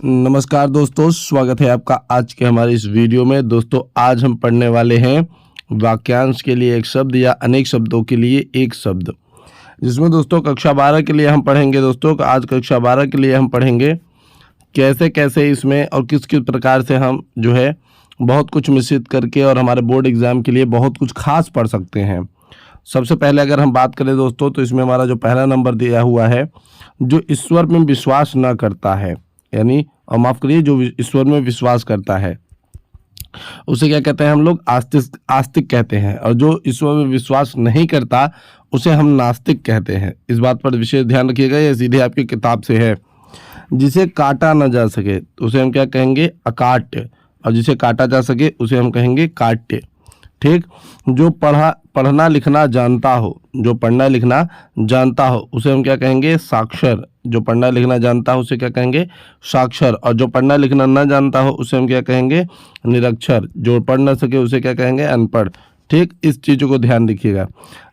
नमस्कार दोस्तों, स्वागत है आपका आज के हमारे इस वीडियो में। दोस्तों आज हम पढ़ने वाले हैं वाक्यांश के लिए एक शब्द या अनेक शब्दों के लिए एक शब्द, जिसमें दोस्तों कक्षा 12 के लिए हम पढ़ेंगे। दोस्तों आज कक्षा 12 के लिए हम पढ़ेंगे कैसे कैसे इसमें और किस किस प्रकार से हम जो है बहुत कुछ मिश्रित करके और हमारे बोर्ड एग्ज़ाम के लिए बहुत कुछ खास पढ़ सकते हैं। सबसे पहले अगर हम बात करें दोस्तों, तो इसमें हमारा जो पहला नंबर दिया हुआ है, जो ईश्वर में विश्वास न करता है, यानी और माफ़ करिए, जो ईश्वर में विश्वास करता है उसे क्या कहते हैं हम लोग? आस्तिक कहते हैं। और जो ईश्वर में विश्वास नहीं करता उसे हम नास्तिक कहते हैं। इस बात पर विशेष ध्यान रखिएगा, यह सीधे आपकी किताब से है। जिसे काटा न जा सके उसे हम क्या कहेंगे? अकाट्य। और जिसे काटा जा सके उसे हम कहेंगे काट्य। ठीक। जो पढ़ना लिखना जानता हो, जो पढ़ना लिखना जानता हो उसे हम क्या कहेंगे? साक्षर। जो पढ़ना लिखना जानता हो उसे क्या कहेंगे? साक्षर। और जो पढ़ना लिखना न जानता हो उसे हम क्या कहेंगे? निरक्षर। जो पढ़ न सके उसे क्या कहेंगे? अनपढ़। ठीक, इस चीज़ों को ध्यान रखिएगा।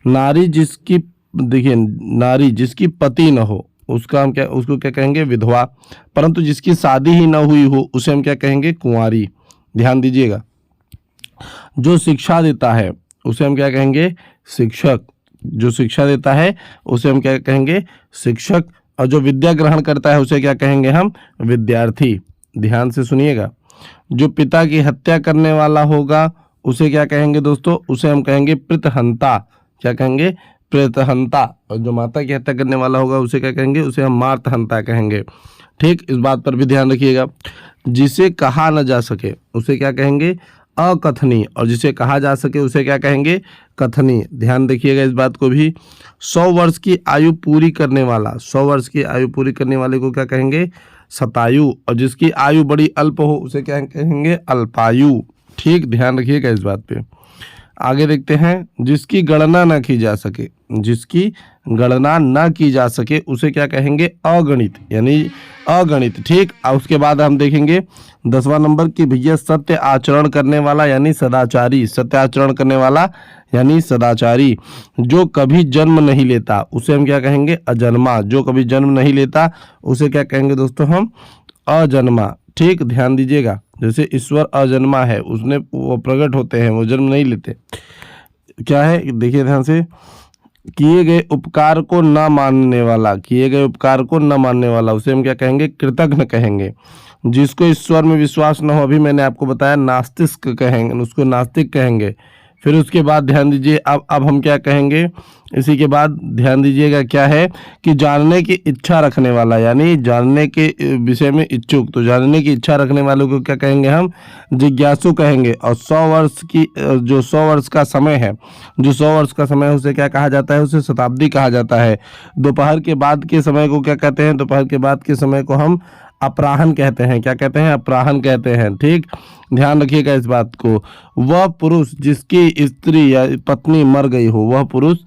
नारी जिसकी पति न हो उसको क्या कहेंगे? विधवा। परंतु जिसकी शादी ही न हुई हो उसे हम क्या कहेंगे? कुंवारी। ध्यान दीजिएगा। जो शिक्षा देता है उसे हम क्या कहेंगे? शिक्षक। जो शिक्षा देता है उसे हम क्या कहेंगे? शिक्षक। और जो विद्या ग्रहण करता है उसे क्या कहेंगे हम? विद्यार्थी। ध्यान से सुनिएगा। जो पिता की हत्या करने वाला होगा उसे क्या कहेंगे दोस्तों? उसे हम कहेंगे प्रेतहंता। क्या कहेंगे? प्रेतहंता। और जो माता की हत्या करने वाला होगा उसे क्या कहेंगे? उसे हम मार्तहंता कहेंगे। ठीक, इस बात पर भी ध्यान रखिएगा। जिसे कहा न जा सके उसे क्या कहेंगे? अकथनीय। और जिसे कहा जा सके उसे क्या कहेंगे? कथनीय। ध्यान रखिएगा इस बात को भी। 100 वर्ष की आयु पूरी करने वाला, 100 वर्ष की आयु पूरी करने वाले को क्या कहेंगे? शतायु। और जिसकी आयु बड़ी अल्प हो उसे क्या कहेंगे? अल्पायु। ठीक, ध्यान रखिएगा इस बात पे। आगे देखते हैं। जिसकी गणना न की जा सके, जिसकी गणना न की जा सके उसे क्या कहेंगे? अगणित, यानी अगणित। ठीक, और उसके बाद हम देखेंगे 10वां नंबर की भैया सत्य आचरण करने वाला यानी सदाचारी। सत्य आचरण करने वाला यानी सदाचारी। जो कभी जन्म नहीं लेता उसे हम क्या कहेंगे? अजन्मा। जो कभी जन्म नहीं लेता उसे क्या कहेंगे दोस्तों? हम अजन्मा। ठीक, ध्यान दीजिएगा। जैसे ईश्वर अजन्मा है, उसने वो प्रकट होते हैं, वो जन्म नहीं लेते। क्या है? देखिए ध्यान से। किए गए उपकार को न मानने वाला, किए गए उपकार को न मानने वाला उसे हम क्या कहेंगे? कृतघ्न कहेंगे। जिसको ईश्वर में विश्वास न हो, अभी मैंने आपको बताया नास्तिक कहेंगे, उसको नास्तिक कहेंगे। फिर उसके बाद ध्यान दीजिए, अब हम क्या कहेंगे? इसी के बाद ध्यान दीजिएगा क्या है कि जानने की इच्छा रखने वाला, यानी जानने के विषय में इच्छुक। तो जानने की इच्छा रखने वालों को क्या कहेंगे हम? जिज्ञासु कहेंगे। और 100 वर्ष की जो 100 वर्ष का समय है, जो 100 वर्ष का समय है उसे क्या कहा जाता है? उसे शताब्दी कहा जाता है। दोपहर के बाद के समय को क्या कहते हैं? दोपहर के बाद के समय को हम अपराह्न कहते हैं। क्या कहते हैं? अपराह्न कहते हैं। ठीक, ध्यान रखिएगा इस बात को। वह पुरुष जिसकी स्त्री या पत्नी मर गई हो, वह पुरुष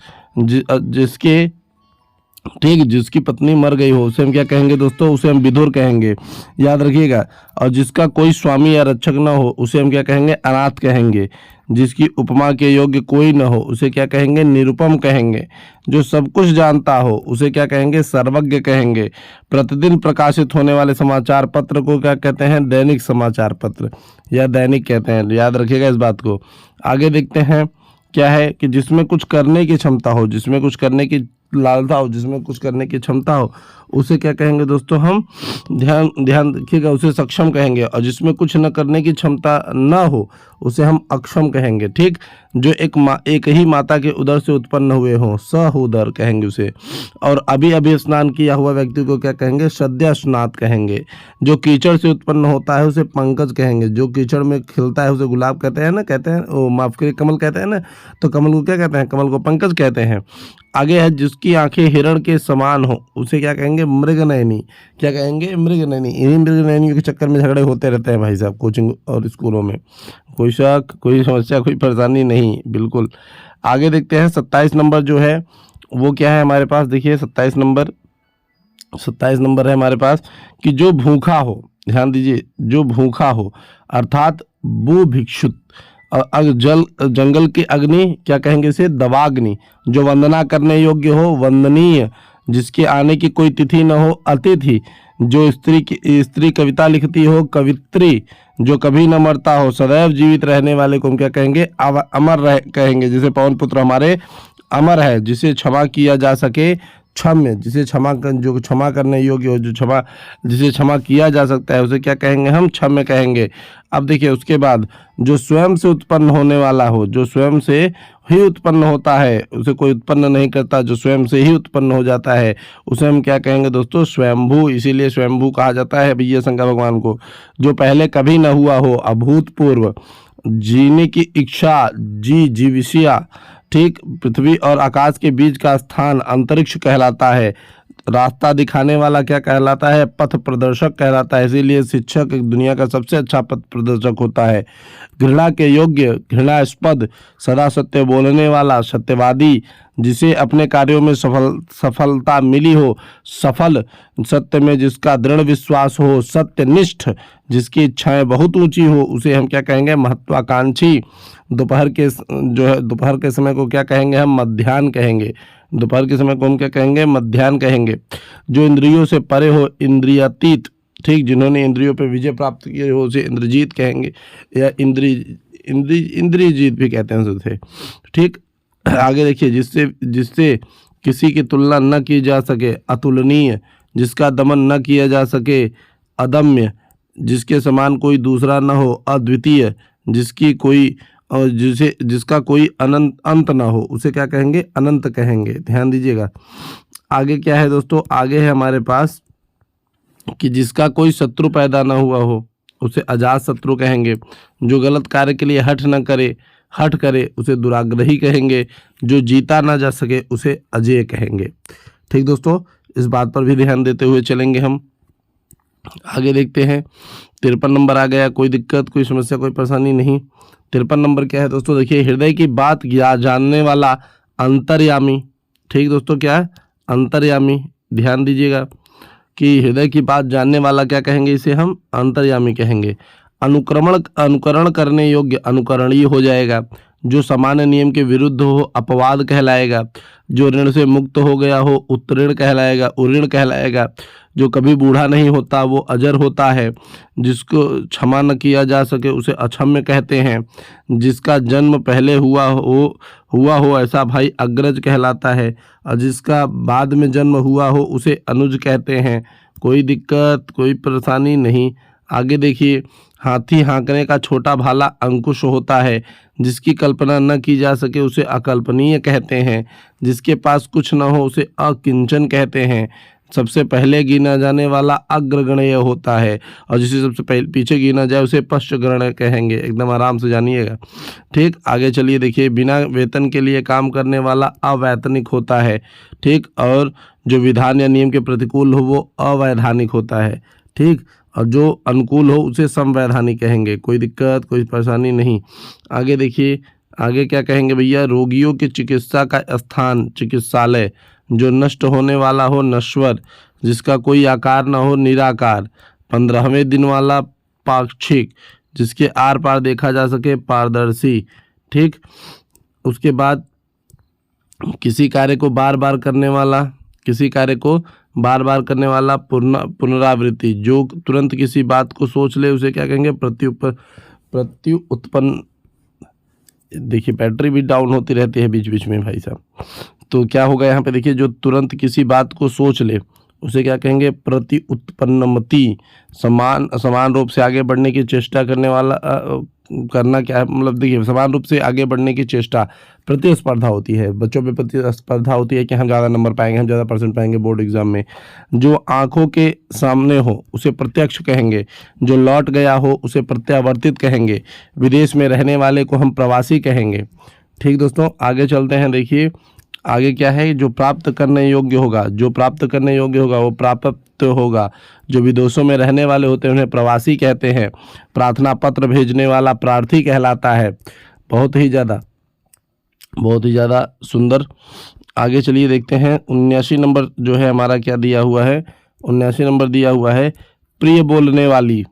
जिसकी पत्नी मर गई हो उसे हम क्या कहेंगे दोस्तों? उसे हम विधुर कहेंगे। याद रखिएगा। और जिसका कोई स्वामी या रक्षक न हो उसे हम क्या कहेंगे? अनाथ कहेंगे। जिसकी उपमा के योग्य कोई न हो उसे क्या कहेंगे? निरुपम कहेंगे। जो सब कुछ जानता हो उसे क्या कहेंगे? सर्वज्ञ कहेंगे। प्रतिदिन प्रकाशित होने वाले समाचार पत्र को क्या कहते हैं? दैनिक समाचार पत्र या दैनिक कहते हैं। याद रखिएगा इस बात को। आगे देखते हैं क्या है कि जिसमें कुछ करने की क्षमता हो, जिसमें कुछ करने की लालसा हो, जिसमें कुछ करने की क्षमता हो उसे क्या कहेंगे दोस्तों? हम ध्यान रखिएगा, उसे सक्षम कहेंगे। और जिसमें कुछ न करने की क्षमता न हो उसे हम अक्षम कहेंगे। ठीक, जो एक ही माता के उदर से उत्पन्न हुए हों, सहोदर कहेंगे उसे। और अभी अभी स्नान किया हुआ व्यक्ति को क्या कहेंगे? सद्य स्नात कहेंगे। जो कीचड़ से उत्पन्न होता है उसे पंकज कहेंगे। जो कीचड़ में खिलता है उसे गुलाब कहते हैं ना, कहते हैं वो, माफ करिए, कमल कहते हैं ना। तो कमल को क्या कहते हैं? कमल को पंकज कहते हैं। आगे है जिसकी आंखें हिरण के समान हो उसे क्या कहेंगे? मृगनयनी। क्या कहेंगे? मृगनयनी। इन्हीं मृगनयनियों के चक्कर में झगड़े होते रहते हैं भाई साहब, कोचिंग और स्कूलों में। कोई शक, कोई समस्या, कोई परेशानी नहीं, बिल्कुल। आगे देखते हैं 27 नंबर जो है वो क्या है हमारे पास? देखिए 27 नंबर है हमारे पास कि जो भूखा हो, ध्यान दीजिए, जो भूखा हो अर्थात बुभिक्षुत। जंगल की अग्नि क्या कहेंगे? इसे दवाग्नि। जो वंदना करने योग्य हो, वंदनीय। जिसके आने की कोई तिथि न हो, अतिथि। जो स्त्री कविता लिखती हो, कवित्री जो कभी न मरता हो, सदैव जीवित रहने वाले को हम क्या कहेंगे, अमर रह कहेंगे। जैसे पवन पुत्र हमारे अमर है, जिसे क्षमा किया जा सके क्षम्य, जिसे जो क्षमा करने योग्य हो, जिसे क्षमा किया जा सकता है उसे क्या कहेंगे, हम क्षम्य कहेंगे। अब देखिए उसके बाद जो स्वयं से उत्पन्न होने वाला हो, जो स्वयं से ही उत्पन्न होता है, उसे कोई उत्पन्न नहीं करता, जो स्वयं से ही उत्पन्न हो जाता है उसे हम क्या कहेंगे दोस्तों, स्वयंभू। इसीलिए स्वयंभू कहा जाता है भैया शंकर भगवान को। जो पहले कभी न हुआ हो, अभूतपूर्व, जीने की इच्छा, जीविशिया, ठीक, पृथ्वी और आकाश के बीच का स्थान अंतरिक्ष कहलाता है। रास्ता दिखाने वाला क्या कहलाता है, पथ प्रदर्शक कहलाता है। इसीलिए शिक्षक दुनिया का सबसे अच्छा पथ प्रदर्शक होता है। घृणा के योग्य, घृणास्पद, सदा सत्य बोलने वाला, सत्यवादी, जिसे अपने कार्यों में सफलता मिली हो, सफल, सत्य में जिसका दृढ़ विश्वास हो, सत्यनिष्ठ, जिसकी इच्छाएं बहुत ऊंची हो, उसे हम क्या कहेंगे, महत्वाकांक्षी। दोपहर के समय को क्या कहेंगे, हम मध्याह्न कहेंगे। दोपहर के समय को हम क्या कहेंगे, मध्याह्न कहेंगे। जो इंद्रियों से परे हो, इंद्रियातीत, ठीक, जिन्होंने इंद्रियों पर विजय प्राप्त की हो उसे इंद्रजीत कहेंगे, या इंद्रियजीत भी कहते हैं उसे, ठीक। आगे देखिए, जिससे किसी की तुलना न की जा सके, अतुलनीय, जिसका दमन न किया जा सके, अदम्य, जिसके समान कोई दूसरा न हो, अद्वितीय, जिसका कोई अंत ना हो, उसे क्या कहेंगे, अनंत कहेंगे। ध्यान दीजिएगा। आगे क्या है दोस्तों, आगे है हमारे पास कि जिसका कोई शत्रु पैदा ना हुआ हो, उसे अजात शत्रु कहेंगे। जो गलत कार्य के लिए हठ करे उसे दुराग्रही कहेंगे। जो जीता ना जा सके उसे अजेय कहेंगे। ठीक दोस्तों, इस बात पर भी ध्यान देते हुए चलेंगे हम। आगे देखते हैं, 53 नंबर आ गया। कोई दिक्कत, कोई समस्या, कोई परेशानी नहीं। 53 नंबर क्या है दोस्तों, देखिए, हृदय की बात जानने वाला अंतर्यामी। ठीक दोस्तों, क्या है, अंतर्यामी। ध्यान दीजिएगा कि हृदय की बात जानने वाला क्या कहेंगे, इसे हम अंतर्यामी कहेंगे। अनुकरण करने योग्य, अनुकरणीय हो जाएगा। जो सामान्य नियम के विरुद्ध हो, अपवाद कहलाएगा। जो ऋण से मुक्त हो गया हो, उत्तीर्ण कहलाएगा, उऋण कहलाएगा। जो कभी बूढ़ा नहीं होता वो अजर होता है। जिसको क्षमा न किया जा सके उसे अक्षम्य कहते हैं। जिसका जन्म पहले हुआ हो ऐसा भाई अग्रज कहलाता है, और जिसका बाद में जन्म हुआ हो उसे अनुज कहते हैं। कोई दिक्कत, कोई परेशानी नहीं। आगे देखिए, हाथी हाँकने का छोटा भाला अंकुश होता है। जिसकी कल्पना न की जा सके उसे अकल्पनीय कहते हैं। जिसके पास कुछ न हो उसे अकिंचन कहते हैं। सबसे पहले गिना जाने वाला अग्रगण्य होता है, और जिसे सबसे पहले पीछे गिना जाए उसे पश्चगण्य कहेंगे। एकदम आराम से जानिएगा। ठीक, आगे चलिए देखिए, बिना वेतन के लिए काम करने वाला अवैतनिक होता है। ठीक, और जो विधान या नियम के प्रतिकूल हो वो अवैधानिक होता है। ठीक, और जो अनुकूल हो उसे संवैधानिक कहेंगे। कोई दिक्कत, कोई परेशानी नहीं। आगे देखिए, आगे क्या कहेंगे भैया, रोगियों की चिकित्सा का स्थान चिकित्सालय। जो नष्ट होने वाला हो, नश्वर। जिसका कोई आकार न हो, निराकार। 15वें दिन वाला, पाक्षिक। जिसके आर पार देखा जा सके, पारदर्शी। ठीक, उसके बाद किसी कार्य को बार बार करने वाला, पुनरावृत्ति। जो तुरंत किसी बात को सोच ले उसे क्या कहेंगे, प्रत्युत्पन्न। देखिए, बैटरी भी डाउन होती रहती है बीच बीच में भाई साहब, तो क्या होगा यहाँ पे देखिए, जो तुरंत किसी बात को सोच ले उसे क्या कहेंगे, प्रति उत्पन्नमति। समान रूप से आगे बढ़ने की चेष्टा करने वाला, करना क्या है, मतलब देखिए, समान रूप से आगे बढ़ने की चेष्टा। प्रतिस्पर्धा होती है, बच्चों में प्रतिस्पर्धा होती है कि हम ज़्यादा नंबर पाएंगे, हम ज़्यादा परसेंट पाएंगे बोर्ड एग्जाम में। जो आंखों के सामने हो उसे प्रत्यक्ष कहेंगे। जो लौट गया हो उसे प्रत्यावर्तित कहेंगे। विदेश में रहने वाले को हम प्रवासी कहेंगे। ठीक दोस्तों, आगे चलते हैं। देखिए आगे क्या है, जो प्राप्त करने योग्य होगा वो प्राप्त होगा। जो विदेशों में रहने वाले होते हैं उन्हें प्रवासी कहते हैं। प्रार्थना पत्र भेजने वाला प्रार्थी कहलाता है। बहुत ही ज़्यादा सुंदर। आगे चलिए देखते हैं, 79 नंबर जो है हमारा क्या दिया हुआ है, 79 नंबर दिया हुआ है, प्रिय बोलने वाली,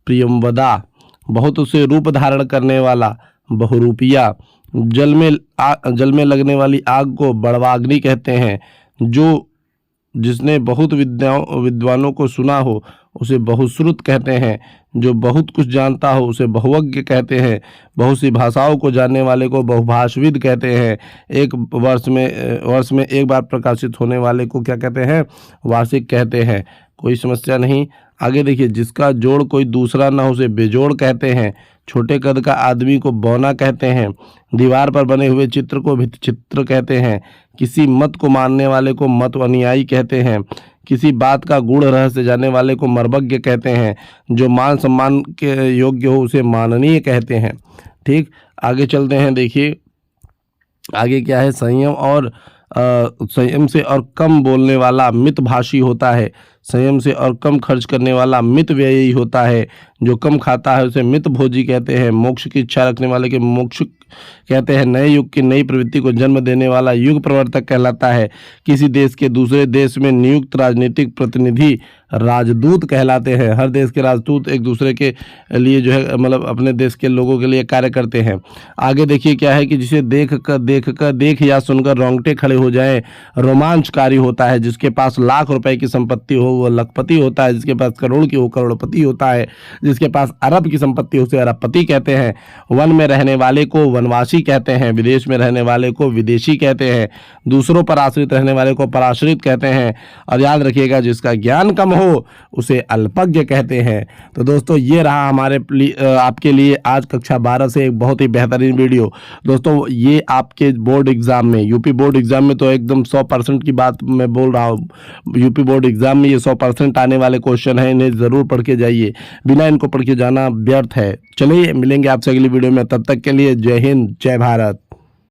प्रियंवदा। बहुत उसे रूप धारण करने वाला, बहुरूपिया। जल में लगने वाली आग को बड़वाग्नि कहते हैं। जो जिसने बहुत विद्वानों को सुना हो उसे बहुश्रुत कहते हैं। जो बहुत कुछ जानता हो उसे बहुज्ञ कहते हैं। बहुत सी भाषाओं को जानने वाले को बहुभाषविद कहते हैं। एक वर्ष में एक बार प्रकाशित होने वाले को क्या कहते हैं? वार्षिक कहते हैं। कोई समस्या नहीं। आगे देखिए, जिसका जोड़ कोई दूसरा ना हो उसे बेजोड़ कहते हैं। छोटे कद का आदमी को बौना कहते हैं। दीवार पर बने हुए चित्र को भित्तिचित्र कहते हैं। किसी मत को मानने वाले को मत अनुयायी कहते हैं। किसी बात का गूढ़ रहस्य जानने वाले को मर्मज्ञ कहते हैं। जो मान सम्मान के योग्य हो उसे माननीय कहते हैं। ठीक, आगे चलते हैं। देखिए आगे क्या है? संयम से और कम बोलने वाला मितभाषी होता है। संयम से और कम खर्च करने वाला मित व्ययी होता है। जो कम खाता है उसे मित भोजी कहते हैं। मोक्ष की इच्छा रखने वाले के मोक्षुक कहते हैं। नए युग की नई प्रवृत्ति को जन्म देने वाला युग प्रवर्तक कहलाता है। किसी देश के दूसरे देश में नियुक्त राजनीतिक प्रतिनिधि राजदूत कहलाते हैं। हर देश के राजदूत एक दूसरे के लिए जो है मतलब अपने देश के लोगों के लिए कार्य करते हैं। आगे देखिए क्या है कि जिसे देख या सुनकर रोंगटे खड़े हो जाएं, रोमांचकारी होता है। जिसके पास लाख रुपए की संपत्ति हो वो लखपति होता है। जिसके पास करोड़ की हो करोड़पति होता है। जिसके पास अरब की संपत्ति हो उसे अरबपति कहते हैं। वन में रहने वाले को वनवासी कहते हैं। विदेश में रहने वाले को विदेशी कहते हैं। दूसरों पर आश्रित रहने वाले को पराश्रित कहते हैं। और याद रखिएगा, जिसका ज्ञान कम हो उसे अल्पज्ञ कहते हैं। तो दोस्तों ये रहा आपके लिए आज कक्षा 12 से एक बहुत ही बेहतरीन वीडियो। दोस्तों ये आपके बोर्ड एग्जाम में, यूपी बोर्ड एग्जाम में तो एकदम 100% की बात मैं बोल रहा हूँ। यूपी बोर्ड एग्जाम में ये 100% आने वाले क्वेश्चन हैं। इन्हें ज़रूर पढ़ के जाइए। बिना इनको पढ़ के जाना व्यर्थ है। चलिए मिलेंगे आपसे अगली वीडियो में। तब तक के लिए जय हिंद, जय भारत।